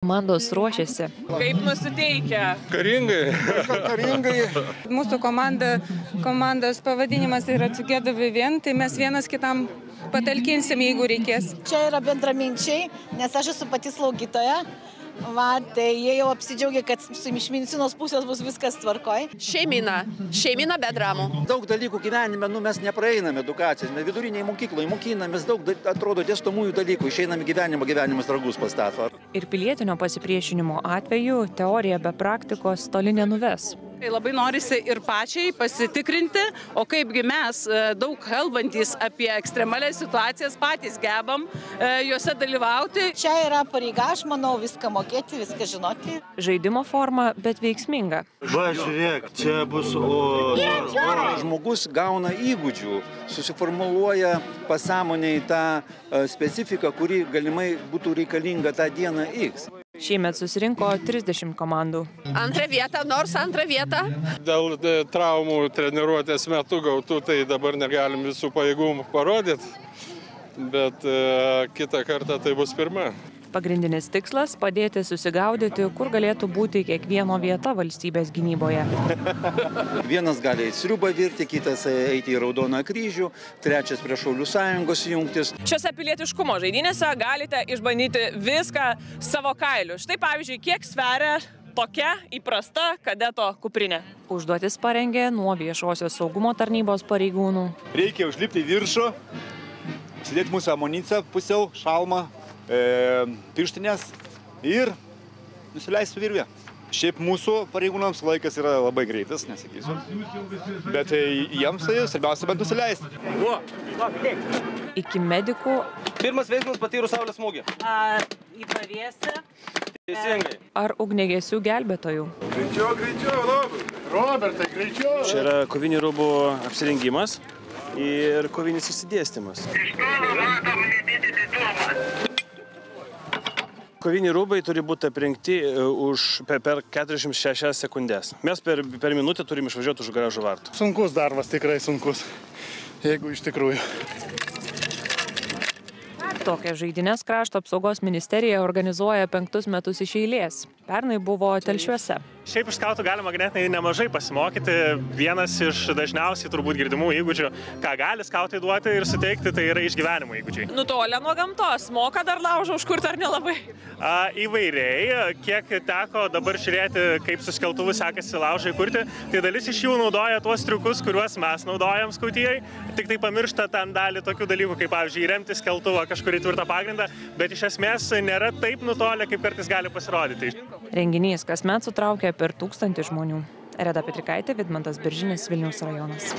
Komandos ruošiasi. Kaip nusiteikę? Karingai. Karingai. Mūsų komandos pavadinimas yra Together We Win, tai mes vienas kitam patalkinsim, jeigu reikės. Čia yra bendraminčiai, nes aš esu pati slaugytoja. Tai jie jau apsidžiaugia, kad iš medicinos pusės bus viskas tvarkoj. Šeimina be dramų. Daug dalykų gyvenime mes nepraeiname edukacijas, mes viduriniai mokykloje mokinamės daug, atrodo, dėstomųjų dalykų, išeiname gyvenimas dragus pastato. Ir pilietinio pasipriešinimo atveju teorija be praktikos toli nenuves. Tai labai norisi ir pačiai pasitikrinti, o kaipgi mes, daug kalbantys apie ekstremalias situacijas, patys gebam juose dalyvauti. Čia yra pareiga, aš manau, viską mokėti, viską žinoti. Žaidimo forma, bet veiksminga. Va, žiūrėk, čia bus Žmogus gauna įgūdžių, susiformuluoja pasąmonėj tą specifiką, kuri galimai būtų reikalinga tą dieną X. Šiemet susirinko 30 komandų. Antrą vietą. Dėl traumų treniruotės metu gautų, tai dabar negalim visų pajėgumų parodyti, bet kitą kartą tai bus pirma. Pagrindinis tikslas – padėti susigaudyti, kur galėtų būti kiekvieno vieta valstybės gynyboje. Vienas gali sriubą virti, kitas eiti į Raudoną kryžių, trečias prie Šaulių sąjungos jungtis. Šiose pilietiškumo žaidynėse galite išbandyti viską savo kailiu. Štai pavyzdžiui, kiek sveria tokia įprasta kadeto kuprinė. Užduotis parengė nuo viešosios saugumo tarnybos pareigūnų. Reikia užlipti į viršų, užsidėti mūsų amuniciją, pusiau, šalmą, pirštinės ir nusileisti su virvė. Šiaip mūsų pareigūnams laikas yra labai greitas, nesakysiu, bet jiems tai svarbiausia bent nusileisti. Iki medikų. Pirmas veiksmas patyrus saulės smūgį. Į pavėsį. Teisingai. Ar ugniagesių gelbėtojų. Greičiau, Robertai, greičiau. Čia yra kovinių rūbų apsirengimas ir kovinis išsidėstymas. Koviniai rūbai turi būti aprengti per 46 sekundės. Mes per minutę turim išvažiuoti už garažų vartų. Sunkus darbas, tikrai sunkus, jeigu iš tikrųjų. Tokias žaidynės Krašto apsaugos ministerija organizuoja 5 metus iš eilės. Pernai buvo Telšiuose. Šiaip iš skautų galima ganėtinai nemažai pasimokyti. Vienas iš dažniausiai turbūt girdimų įgūdžių, ką gali skautai duoti ir suteikti, tai yra išgyvenimo įgūdžiai. Nutolę nuo gamtos, moka dar laužą užkurti ar nelabai? Įvairiai. Kiek teko dabar žiūrėti, kaip su skeltuvu sekasi laužai kurti, tai dalis iš jų naudoja tuos triukus, kuriuos mes naudojam skautijai, tik tai pamiršta ten dalį tokių dalykų, kaip pavyzdžiui, remti skeltuvą kažkurį tvirtą pagrindą, bet iš esmės nėra taip nutolę, kaip kartais gali pasirodyti. Renginys kasmet sutraukia per 1000 žmonių. Reda Petrikaitė, Vidmantas Biržinis, Vilniaus rajonas.